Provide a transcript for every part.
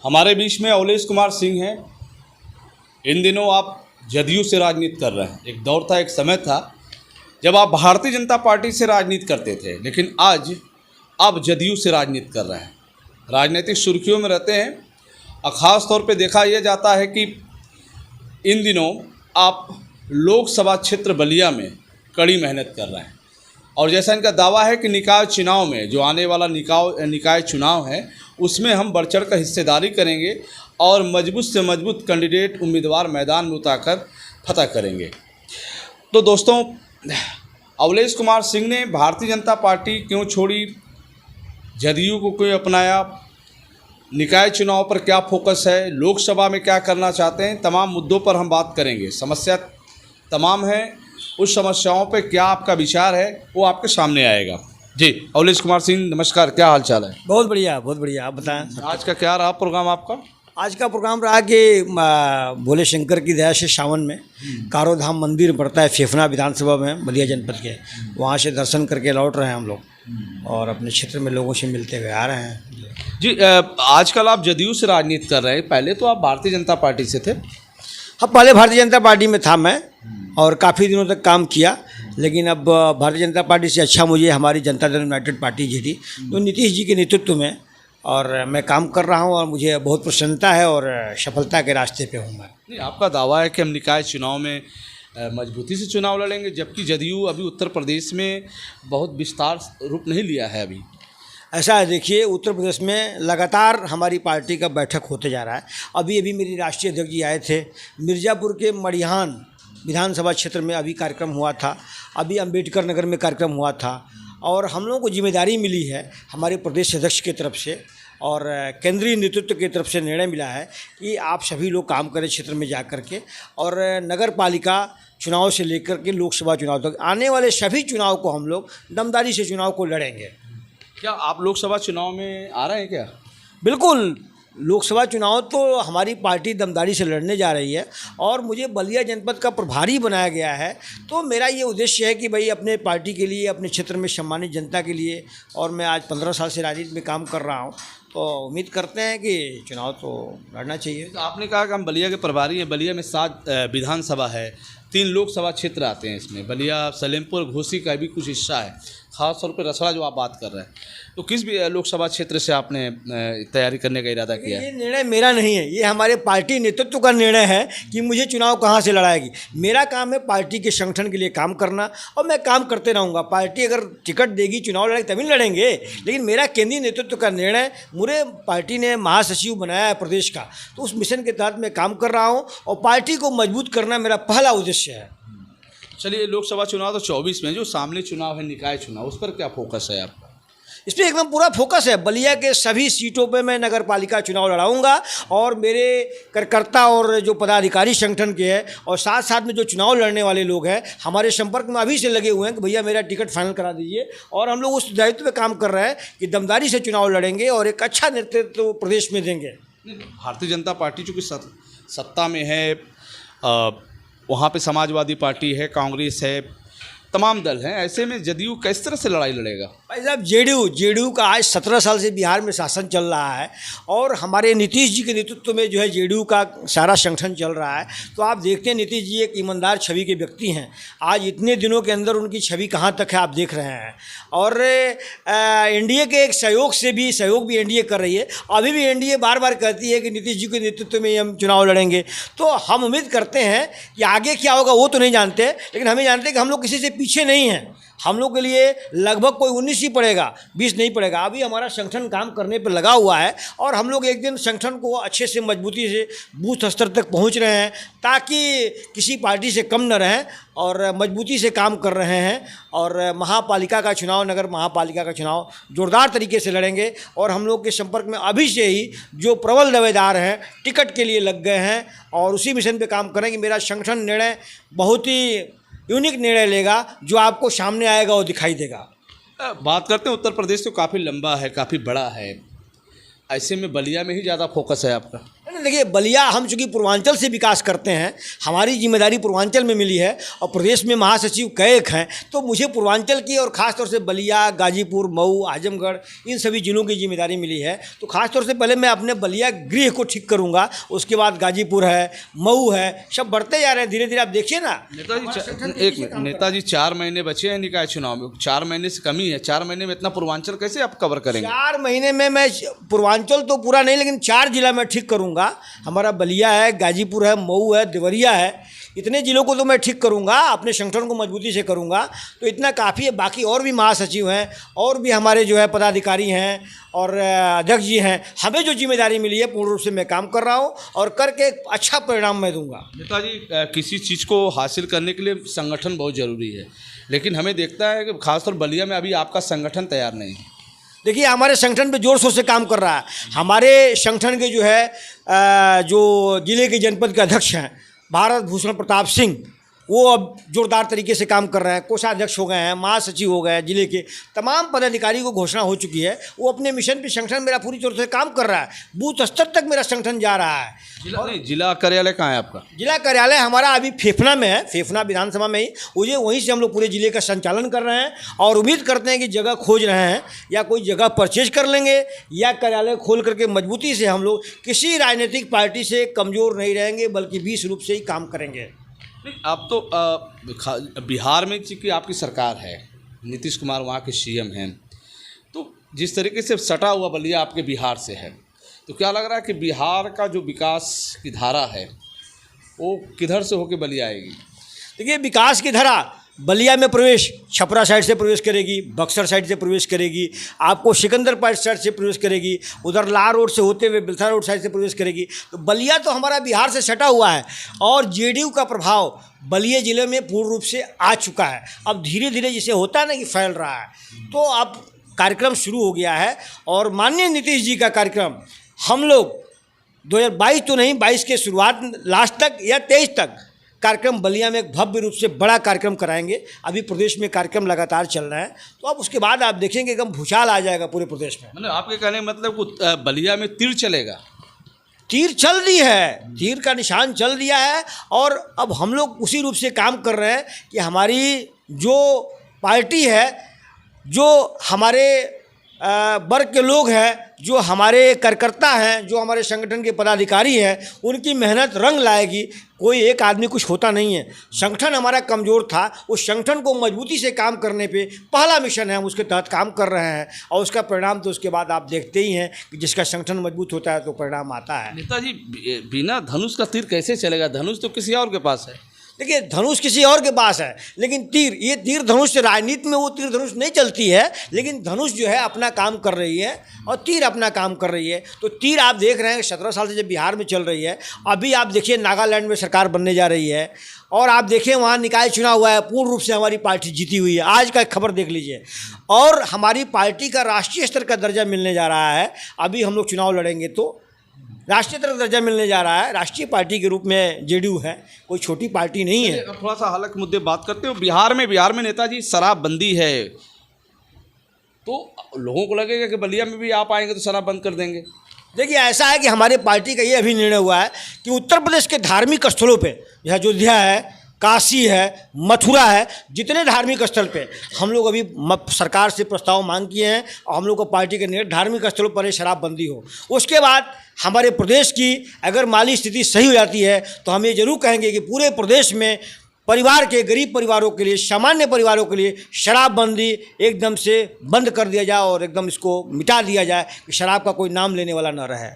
हमारे बीच में अवलेश कुमार सिंह हैं। इन दिनों आप जदयू से राजनीति कर रहे हैं। एक दौर था, एक समय था जब आप भारतीय जनता पार्टी से राजनीति करते थे, लेकिन आज आप जदयू से राजनीति कर रहे हैं, राजनीतिक सुर्खियों में रहते हैं। और ख़ास तौर पे देखा यह जाता है कि इन दिनों आप लोकसभा क्षेत्र बलिया में कड़ी मेहनत कर रहे हैं। और जैसा इनका दावा है कि निकाय चुनाव में, जो आने वाला निकाय चुनाव है, उसमें हम बढ़ चढ़ कर हिस्सेदारी करेंगे और मजबूत से मजबूत कैंडिडेट उम्मीदवार मैदान में उतारकर फतह करेंगे। तो दोस्तों, अवलेश कुमार सिंह ने भारतीय जनता पार्टी क्यों छोड़ी, जदयू को क्यों अपनाया, निकाय चुनाव पर क्या फोकस है, लोकसभा में क्या करना चाहते हैं, तमाम मुद्दों पर हम बात करेंगे। समस्या तमाम है, उस समस्याओं पे क्या आपका विचार है वो आपके सामने आएगा। जी अवलेश कुमार सिंह, नमस्कार, क्या हाल चाल है? बहुत बढ़िया, बहुत बढ़िया। आप बताएं। आज का क्या रहा प्रोग्राम आपका? आज का प्रोग्राम रहा कि भोले शंकर की दया से सावन में कारो धाम मंदिर पड़ता है फेफना विधानसभा में, बलिया जनपद के, वहाँ से दर्शन करके लौट रहे हैं हम लोग और अपने क्षेत्र में लोगों से मिलते हुए आ रहे हैं। जी, आजकल आप जदयू से राजनीति कर रहे हैं, पहले तो आप भारतीय जनता पार्टी से थे। हाँ, पहले भारतीय जनता पार्टी में था मैं और काफ़ी दिनों तक काम किया, लेकिन अब भारतीय जनता पार्टी से अच्छा मुझे हमारी जनता दल यूनाइटेड पार्टी जी थी, तो नीतीश जी के नेतृत्व में और मैं काम कर रहा हूं और मुझे बहुत प्रसन्नता है और सफलता के रास्ते पे हूं मैं। नहीं, आपका दावा है कि हम निकाय चुनाव में मजबूती से चुनाव लड़ेंगे, जबकि जदयू अभी उत्तर प्रदेश में बहुत विस्तार रूप नहीं लिया है अभी। ऐसा है, देखिए, उत्तर प्रदेश में लगातार हमारी पार्टी का बैठक होते जा रहा है। अभी अभी मेरी राष्ट्रीय अध्यक्ष जी आए थे, मिर्ज़ापुर के मड़िहान विधानसभा क्षेत्र में अभी कार्यक्रम हुआ था, अभी अंबेडकर नगर में कार्यक्रम हुआ था और हम लोगों को जिम्मेदारी मिली है हमारे प्रदेश अध्यक्ष की तरफ से और केंद्रीय नेतृत्व की तरफ से निर्णय मिला है कि आप सभी लोग काम करें क्षेत्र में जा कर के और नगर पालिका चुनाव से लेकर के लोकसभा चुनाव तक आने वाले सभी चुनाव को हम लोग दमदारी से चुनाव को लड़ेंगे। क्या आप लोकसभा चुनाव में आ रहे हैं क्या? बिल्कुल, लोकसभा चुनाव तो हमारी पार्टी दमदारी से लड़ने जा रही है और मुझे बलिया जनपद का प्रभारी बनाया गया है। तो मेरा ये उद्देश्य है कि भाई अपने पार्टी के लिए, अपने क्षेत्र में सम्मानित जनता के लिए, और मैं आज 15 साल से राजनीति में काम कर रहा हूँ, तो उम्मीद करते हैं कि चुनाव तो लड़ना चाहिए। तो आपने कहा कि हम बलिया के प्रभारी हैं। बलिया में 7 विधानसभा है, 3 लोकसभा क्षेत्र आते हैं इसमें। बलिया, सलेमपुर, घोसी का भी कुछ हिस्सा है, खास तौर पर रसड़ा जो आप बात कर रहे हैं। तो किस भी लोकसभा क्षेत्र से आपने तैयारी करने का इरादा किया है? ये निर्णय मेरा नहीं है, ये हमारे पार्टी नेतृत्व का निर्णय है कि मुझे चुनाव कहाँ से लड़ाएगी। मेरा काम है पार्टी के संगठन के लिए काम करना और मैं काम करते रहूँगा। पार्टी अगर टिकट देगी, चुनाव लड़ेगी, तभी लड़ेंगे, लेकिन मेरा केंद्रीय नेतृत्व का निर्णय, मुझे पार्टी ने महासचिव बनाया है प्रदेश का, तो उस मिशन के तहत मैं काम कर रहा हूँ और पार्टी को मजबूत करना मेरा पहला उद्देश्य है। चलिए, लोकसभा चुनाव तो 24 में, जो सामने चुनाव है निकाय चुनाव, उस पर क्या फोकस है आपका? इस पर एकदम पूरा फोकस है। बलिया के सभी सीटों पे मैं नगर पालिका चुनाव लड़ाऊंगा और मेरे कार्यकर्ता और जो पदाधिकारी संगठन के हैं और साथ साथ में जो चुनाव लड़ने वाले लोग हैं हमारे संपर्क में अभी से लगे हुए हैं कि भैया मेरा टिकट फाइनल करा दीजिए, और हम लोग उस दायित्व पे काम कर रहे हैं कि दमदारी से चुनाव लड़ेंगे और एक अच्छा नेतृत्व प्रदेश में देंगे। भारतीय जनता पार्टी चूँकि सत्ता में है, वहाँ पे समाजवादी पार्टी है, कांग्रेस है, तमाम दल हैं, ऐसे में जदयू किस तरह से लड़ाई लड़ेगा? भाई साहब, जेडीयू का आज 17 साल से बिहार में शासन चल रहा है और हमारे नीतीश जी के नेतृत्व में जो है जेडीयू का सारा संगठन चल रहा है। तो आप देखते हैं नीतीश जी एक ईमानदार छवि के व्यक्ति हैं। आज इतने दिनों के अंदर उनकी छवि कहाँ तक है आप देख रहे हैं। और एनडीए के एक सहयोग भी एनडीए कर रही है। अभी भी एनडीए बार बार कहती है कि नीतीश जी के नेतृत्व में हम चुनाव लड़ेंगे। तो हम उम्मीद करते हैं कि आगे क्या होगा वो तो नहीं जानते, लेकिन हमें जानते हैं कि हम लोग किसी से पीछे नहीं हैं। हम लोग के लिए लगभग कोई 19 ही पड़ेगा, 20 नहीं पड़ेगा। अभी हमारा संगठन काम करने पर लगा हुआ है और हम लोग एक दिन संगठन को अच्छे से मजबूती से बूथ स्तर तक पहुंच रहे हैं ताकि किसी पार्टी से कम न रहें और मजबूती से काम कर रहे हैं। और महापालिका का चुनाव, नगर महापालिका का चुनाव जोरदार तरीके से लड़ेंगे और हम लोग के संपर्क में अभी से ही जो प्रबल दावेदार हैं टिकट के लिए लग गए हैं और उसी मिशन पर काम करेंगे। मेरा संगठन निर्णय बहुत ही यूनिक निर्णय लेगा, जो आपको सामने आएगा वो दिखाई देगा। बात करते हैं, उत्तर प्रदेश तो काफ़ी लंबा है, काफ़ी बड़ा है, ऐसे में बलिया में ही ज़्यादा फोकस है आपका? देखिए बलिया, हम चूँकि पूर्वांचल से विकास करते हैं, हमारी जिम्मेदारी पूर्वांचल में मिली है और प्रदेश में महासचिव कैक हैं, तो मुझे पूर्वांचल की और ख़ासतौर से बलिया, गाजीपुर, मऊ, आजमगढ़ इन सभी जिलों की जिम्मेदारी मिली है। तो ख़ासतौर से पहले मैं अपने बलिया गृह को ठीक करूँगा, उसके बाद गाजीपुर है, मऊ है, सब बढ़ते जा रहे हैं धीरे धीरे। आप देखिए ना नेताजी, एक मिनट, नेताजी 4 महीने बचे हैं निकाय चुनाव में, 4 महीने से कमी है, 4 महीने में इतना पूर्वांचल कैसे आप कवर करेंगे? 4 महीने में मैं पूर्वांचल तो पूरा नहीं, लेकिन 4 जिला मैं ठीक करूंगा। हमारा बलिया है, गाजीपुर है, मऊ है, देवरिया है, इतने ज़िलों को तो मैं ठीक करूंगा, अपने संगठन को मजबूती से करूंगा, तो इतना काफ़ी है। बाकी और भी महासचिव हैं, और भी हमारे जो है पदाधिकारी हैं और अध्यक्ष जी हैं, हमें जो जिम्मेदारी मिली है पूर्ण रूप से मैं काम कर रहा हूँ और करके अच्छा परिणाम मैं दूंगा। नेताजी, किसी चीज़ को हासिल करने के लिए संगठन बहुत ज़रूरी है, लेकिन हमें देखता है कि खासतौर बलिया में अभी आपका संगठन तैयार नहीं है। देखिए हमारे संगठन पे जोर शोर से काम कर रहा है। हमारे संगठन के जो है जो जिले के जनपद के अध्यक्ष हैं भारत भूषण प्रताप सिंह, वो अब जोरदार तरीके से काम कर रहे हैं। कोषाध्यक्ष हो गए हैं, महासचिव हो गए हैं, जिले के तमाम पदाधिकारी को घोषणा हो चुकी है। वो अपने मिशन पे संगठन मेरा पूरी तरह से काम कर रहा है, बूथ स्तर तक मेरा संगठन जा रहा है। जिला कार्यालय कहाँ है आपका? जिला कार्यालय हमारा अभी फेफना में है, फेफना विधानसभा में ही। मुझे वहीं से हम लोग पूरे जिले का संचालन कर रहे हैं और उम्मीद करते हैं कि जगह खोज रहे हैं या कोई जगह परचेज कर लेंगे या कार्यालय खोल करके मजबूती से हम लोग किसी राजनीतिक पार्टी से कमज़ोर नहीं रहेंगे, बल्कि 20 रूप से ही काम करेंगे। नहीं, आप तो बिहार में चूँकि आपकी सरकार है, नीतीश कुमार वहाँ के सीएम हैं, तो जिस तरीके से सटा हुआ बलिया आपके बिहार से है, तो क्या लग रहा है कि बिहार का जो विकास की धारा है वो किधर से होकर बलिया आएगी? देखिए विकास की धारा बलिया में प्रवेश छपरा साइड से प्रवेश करेगी, बक्सर साइड से प्रवेश करेगी, आपको सिकंदरपुर साइड से प्रवेश करेगी, उधर लार रोड से होते हुए बिलथा रोड साइड से प्रवेश करेगी। तो बलिया तो हमारा बिहार से सटा हुआ है और जेडीयू का प्रभाव बलिया ज़िले में पूर्ण रूप से आ चुका है। अब धीरे धीरे जिसे होता है ना कि फैल रहा है, तो अब कार्यक्रम शुरू हो गया है और माननीय नीतीश जी का कार्यक्रम हम लोग 2022 तो नहीं, 22 के शुरुआत लास्ट तक या 23 तक कार्यक्रम बलिया में एक भव्य रूप से बड़ा कार्यक्रम कराएंगे। अभी प्रदेश में कार्यक्रम लगातार चल रहे हैं, तो अब उसके बाद आप देखेंगे एकदम भूचाल आ जाएगा पूरे प्रदेश में। मतलब आपके कहने का मतलब बलिया में तीर चलेगा? तीर चल दी है, तीर का निशान चल दिया है और अब हम लोग उसी रूप से काम कर रहे हैं कि हमारी जो पार्टी है, जो हमारे वर्ग के लोग हैं, जो हमारे कार्यकर्ता हैं, जो हमारे संगठन के पदाधिकारी हैं, उनकी मेहनत रंग लाएगी। कोई एक आदमी कुछ होता नहीं है। संगठन हमारा कमज़ोर था, उस संगठन को मजबूती से काम करने पे पहला मिशन है, हम उसके तहत काम कर रहे हैं और उसका परिणाम तो उसके बाद आप देखते ही हैं कि जिसका संगठन मजबूत होता है तो परिणाम आता है। नेताजी, बिना धनुष का तीर कैसे चलेगा? धनुष तो किसी और के पास है। देखिए धनुष किसी और के पास है, लेकिन तीर, ये तीर धनुष से राजनीति में वो तीर धनुष नहीं चलती है, लेकिन धनुष जो है अपना काम कर रही है और तीर अपना काम कर रही है। तो तीर आप देख रहे हैं 17 साल से जब बिहार में चल रही है, अभी आप देखिए नागालैंड में सरकार बनने जा रही है और आप देखिए वहाँ निकाय चुनाव हुआ है, पूर्ण रूप से हमारी पार्टी जीती हुई है। आज का खबर देख लीजिए, और हमारी पार्टी का राष्ट्रीय स्तर का दर्जा मिलने जा रहा है। अभी हम लोग चुनाव लड़ेंगे तो राष्ट्रीय स्तर का दर्जा मिलने जा रहा है। राष्ट्रीय पार्टी के रूप में जेडीयू है, कोई छोटी पार्टी नहीं है। अब थोड़ा सा हालक मुद्दे बात करते हो। बिहार में नेताजी शराबबंदी है, तो लोगों को लगेगा कि बलिया में भी आप आएंगे तो शराब बंद कर देंगे। देखिए ऐसा है कि हमारे पार्टी का ये अभी निर्णय हुआ है कि उत्तर प्रदेश के धार्मिक स्थलों पे, यह अयोध्या है, काशी है, मथुरा है, जितने धार्मिक स्थल पे हम लोग अभी सरकार से प्रस्ताव मांग किए हैं और हम लोग को पार्टी के धार्मिक स्थलों पर शराबबंदी हो। उसके बाद हमारे प्रदेश की अगर माली स्थिति सही हो जाती है तो हम ये जरूर कहेंगे कि पूरे प्रदेश में परिवार के, गरीब परिवारों के लिए, सामान्य परिवारों के लिए शराबबंदी एकदम से बंद कर दिया जाए और एकदम इसको मिटा दिया जाए कि शराब का कोई नाम लेने वाला न रहे।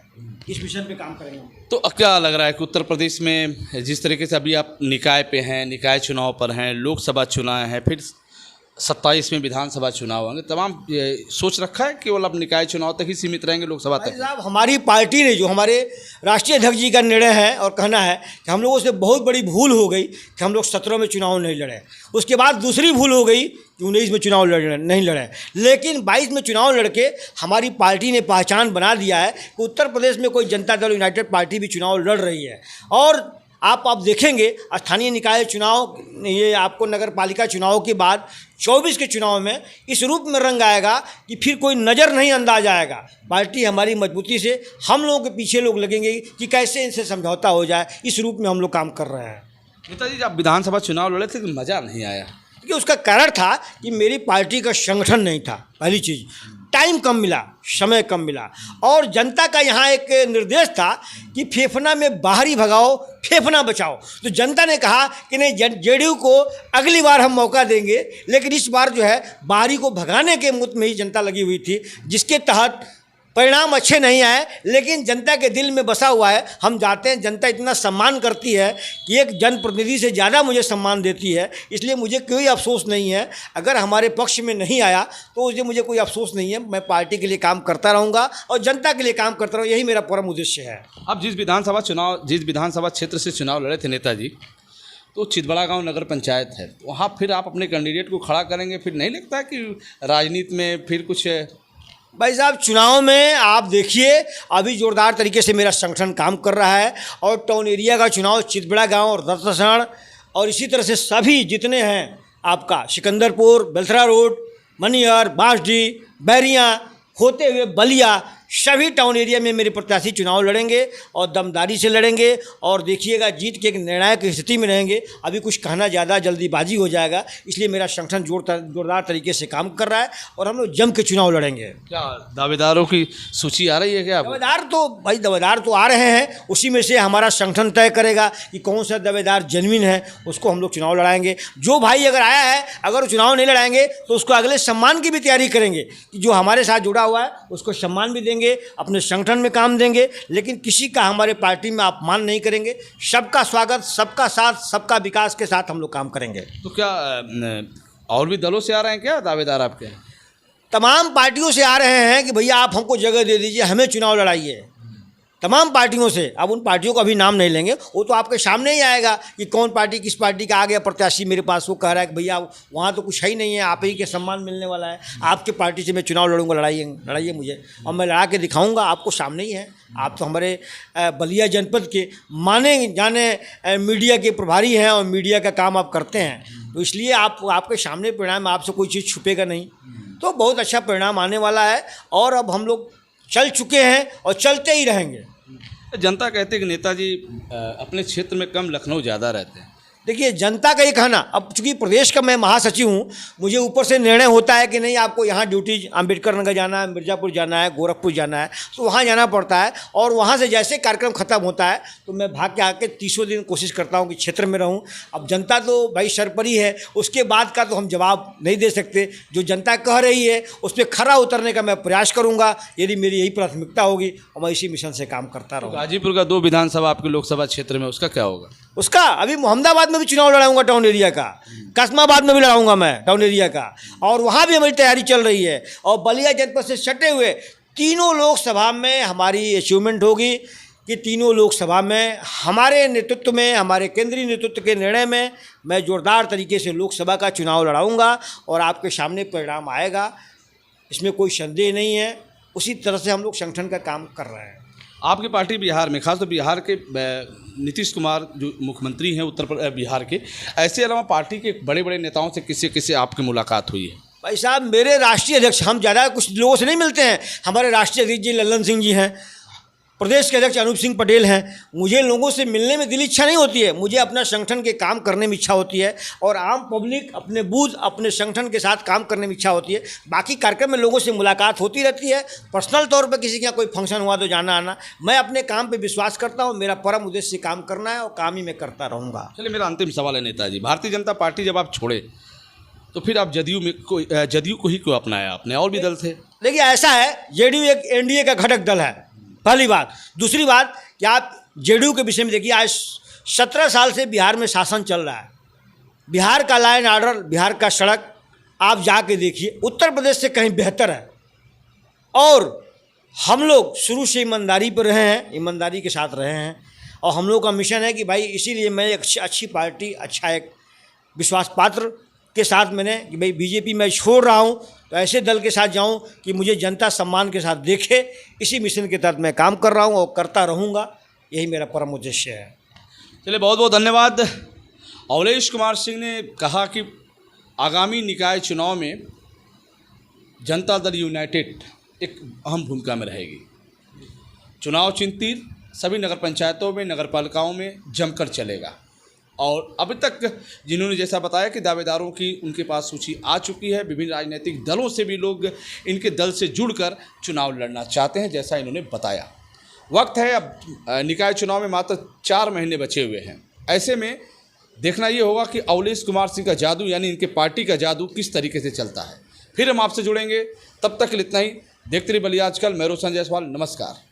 इस मिशन पे काम करेंगे। तो क्या लग रहा है कि उत्तर प्रदेश में जिस तरीके से अभी आप निकाय पे हैं, निकाय चुनाव पर हैं, लोकसभा चुनाव हैं, फिर 27 में विधानसभा चुनाव होंगे, तमाम सोच रखा है केवल अब निकाय चुनाव तक ही सीमित रहेंगे, लोकसभा तक? साहब हमारी पार्टी ने, जो हमारे राष्ट्रीय अध्यक्ष जी का निर्णय है और कहना है कि हम लोगों से बहुत बड़ी भूल हो गई कि हम लोग 17 में चुनाव नहीं लड़े। उसके बाद दूसरी भूल हो गई कि 19 में चुनाव नहीं लड़े, लेकिन 22 में चुनाव लड़के हमारी पार्टी ने पहचान बना दिया है कि उत्तर प्रदेश में कोई जनता दल यूनाइटेड पार्टी भी चुनाव लड़ रही है और आप देखेंगे स्थानीय निकाय चुनाव, ये आपको नगर पालिका चुनाव के बाद 24 के चुनाव में इस रूप में रंग आएगा कि फिर कोई नज़र नहीं अंदाज आएगा। पार्टी हमारी मजबूती से हम लोगों के पीछे लोग लगेंगे कि कैसे इनसे समझौता हो जाए, इस रूप में हम लोग काम कर रहे हैं। नेताजी, जब विधानसभा चुनाव लड़े थे तो मज़ा नहीं आया, क्योंकि उसका कारण था कि मेरी पार्टी का संगठन नहीं था। पहली चीज़, टाइम कम मिला, समय कम मिला, और जनता का यहाँ एक निर्देश था कि फेफना में बाहरी भगाओ, फेफना बचाओ। तो जनता ने कहा कि नहीं, जेडीयू को अगली बार हम मौका देंगे, लेकिन इस बार जो है बाहरी को भगाने के मुद्दे में ही जनता लगी हुई थी, जिसके तहत परिणाम अच्छे नहीं आए, लेकिन जनता के दिल में बसा हुआ है। हम जाते हैं, जनता इतना सम्मान करती है कि एक जनप्रतिनिधि से ज़्यादा मुझे सम्मान देती है, इसलिए मुझे कोई अफसोस नहीं है। अगर हमारे पक्ष में नहीं आया तो उससे मुझे कोई अफसोस नहीं है। मैं पार्टी के लिए काम करता रहूँगा और जनता के लिए काम करता रहूँ, यही मेरा परम उद्देश्य है। अब जिस विधानसभा क्षेत्र से चुनाव लड़े थे नेताजी, तो चितबड़ा गांव नगर पंचायत है, वहाँ फिर आप अपने कैंडिडेट को खड़ा करेंगे, फिर नहीं लगता कि राजनीति में फिर कुछ? भाई साहब, चुनाव में आप देखिए अभी जोरदार तरीके से मेरा संगठन काम कर रहा है, और टाउन एरिया का चुनाव चितबड़ा गांव और रतसण और इसी तरह से सभी जितने हैं आपका सिकंदरपुर, बेलथरा रोड, मनियर, बांसडी, बैरियाँ होते हुए बलिया, सभी टाउन एरिया में मेरे प्रत्याशी चुनाव लड़ेंगे और दमदारी से लड़ेंगे, और देखिएगा जीत के एक निर्णायक स्थिति में रहेंगे। अभी कुछ कहना ज़्यादा जल्दीबाजी हो जाएगा, इसलिए मेरा संगठन जोरदार तरीके से काम कर रहा है और हम लोग जम के चुनाव लड़ेंगे। क्या दावेदारों की सूची आ रही है क्या? दावेदार तो आ रहे हैं, उसी में से हमारा संगठन तय करेगा कि कौन सा दावेदार जेन्युइन है, उसको हम लोग चुनाव लड़ाएंगे। जो भाई अगर आया है, अगर वो चुनाव नहीं लड़ाएंगे तो उसको अगले सम्मान की भी तैयारी करेंगे कि जो हमारे साथ जुड़ा हुआ है उसको सम्मान भी देंगे, अपने संगठन में काम देंगे, लेकिन किसी का हमारे पार्टी में अपमान नहीं करेंगे। सबका स्वागत, सबका साथ, सबका विकास के साथ हम लोग काम करेंगे। तो क्या और भी दलों से आ रहे हैं क्या दावेदार आपके? तमाम पार्टियों से आ रहे हैं कि भैया आप हमको जगह दे दीजिए, हमें चुनाव लड़ाइए। तमाम पार्टियों से, अब उन पार्टियों को अभी नाम नहीं लेंगे, वो तो आपके सामने ही आएगा कि कौन पार्टी किस पार्टी का आ गया प्रत्याशी मेरे पास, वो कह रहा है कि भैया वहाँ तो कुछ है ही नहीं है, आप ही के सम्मान मिलने वाला है, आपके पार्टी से मैं चुनाव लड़ूंगा, लड़ाइए मुझे, और मैं लड़ा के दिखाऊंगा। आपको सामने ही है, आप तो हमारे बलिया जनपद के माने जाने मीडिया के प्रभारी हैं और मीडिया का काम आप करते हैं, तो इसलिए आपके सामने परिणाम, आपसे कोई चीज़ छुपेगा नहीं। तो बहुत अच्छा परिणाम आने वाला है, और अब हम लोग चल चुके हैं और चलते ही रहेंगे। जनता कहते हैं कि नेताजी अपने क्षेत्र में कम, लखनऊ ज़्यादा रहते हैं। देखिए, जनता का ये कहना, अब चूंकि प्रदेश का मैं महासचिव हूँ, मुझे ऊपर से निर्णय होता है कि नहीं आपको यहाँ ड्यूटी अम्बेडकर नगर जाना है, मिर्ज़ापुर जाना है, गोरखपुर जाना है, तो वहाँ जाना पड़ता है, और वहाँ से जैसे कार्यक्रम खत्म होता है तो मैं भाग के आके 30 दिन कोशिश करता हूँ कि क्षेत्र में रहूँ। अब जनता तो भाई सरपरी है, उसके बाद का तो हम जवाब नहीं दे सकते। जो जनता कह रही है उस पर खरा उतरने का मैं प्रयास करूँगा, यदि मेरी यही प्राथमिकता होगी, और मैं इसी मिशन से काम करता रहूँगा। गाजीपुर का 2 विधानसभा आपके लोकसभा क्षेत्र में, उसका क्या होगा? उसका अभी मोहम्मदाबाद में भी चुनाव लड़ाऊंगा टाउन एरिया का, कस्माबाद में भी लड़ाऊंगा मैं टाउन एरिया का, और वहाँ भी हमारी तैयारी चल रही है। और बलिया जनपद से सटे हुए तीनों लोकसभा में हमारी अचीवमेंट होगी कि तीनों लोकसभा में हमारे नेतृत्व में, हमारे केंद्रीय नेतृत्व के निर्णय में मैं जोरदार तरीके से लोकसभा का चुनाव लड़ाऊंगा, और आपके सामने परिणाम आएगा, इसमें कोई संदेह नहीं है। उसी तरह से हम लोग संगठन का काम कर रहे हैं। आपकी पार्टी बिहार में, खासतौर बिहार के नीतीश कुमार जो मुख्यमंत्री हैं बिहार के, ऐसे अलावा पार्टी के बड़े बड़े नेताओं से किसी आपकी मुलाकात हुई है? भाई साहब, मेरे राष्ट्रीय अध्यक्ष, हम ज़्यादा कुछ लोगों से नहीं मिलते हैं, हमारे राष्ट्रीय अध्यक्ष जी लल्लन सिंह जी हैं, प्रदेश के अध्यक्ष अनूप सिंह पटेल हैं। मुझे लोगों से मिलने में दिल इच्छा नहीं होती है, मुझे अपना संगठन के काम करने में इच्छा होती है, और आम पब्लिक अपने बूथ, अपने संगठन के साथ काम करने में इच्छा होती है। बाकी कार्यक्रम में लोगों से मुलाकात होती रहती है, पर्सनल तौर पर किसी के यहाँ कोई फंक्शन हुआ तो जाना आना। मैं अपने काम पर विश्वास करता हूँ, मेरा परम उद्देश्य काम करना है और काम ही मैं करता रहूँगा। चलिए, मेरा अंतिम सवाल है नेताजी, भारतीय जनता पार्टी जब आप छोड़े तो फिर आप जदयू को ही क्यों अपनाया? आपने और भी दल थे। देखिए, ऐसा है, जेडीयू एक एनडीए का घटक दल है, पहली बात। दूसरी बात कि आप जेडीयू के विषय में देखिए, आज 17 साल से बिहार में शासन चल रहा है। बिहार का लाइन ऑर्डर, बिहार का सड़क आप जाके देखिए, उत्तर प्रदेश से कहीं बेहतर है। और हम लोग शुरू से ईमानदारी पर रहे हैं, ईमानदारी के साथ रहे हैं, और हम लोग का मिशन है कि भाई, इसीलिए मैं एक अच्छी पार्टी, अच्छा एक विश्वास पात्र के साथ मैंने कि भाई बीजेपी मैं छोड़ रहा हूँ तो ऐसे दल के साथ जाऊँ कि मुझे जनता सम्मान के साथ देखे। इसी मिशन के तहत मैं काम कर रहा हूँ और करता रहूँगा, यही मेरा परम उद्देश्य है। चलिए, बहुत बहुत धन्यवाद। अवलेश कुमार सिंह ने कहा कि आगामी निकाय चुनाव में जनता दल यूनाइटेड एक अहम भूमिका में रहेगी। चुनाव चिन्ह तीर सभी नगर पंचायतों में, नगर पालिकाओं में जमकर चलेगा। और अभी तक जिन्होंने जैसा बताया कि दावेदारों की उनके पास सूची आ चुकी है, विभिन्न राजनीतिक दलों से भी लोग इनके दल से जुड़कर चुनाव लड़ना चाहते हैं, जैसा इन्होंने बताया। वक्त है, अब निकाय चुनाव में मात्र 4 महीने बचे हुए हैं। ऐसे में देखना ये होगा कि अवलेश कुमार सिंह का जादू यानी इनके पार्टी का जादू किस तरीके से चलता है। फिर हम आपसे जुड़ेंगे, तब तक के लिए इतना ही। देखते रहिए बलिया आजकल। मैं रोशन जायसवाल, नमस्कार।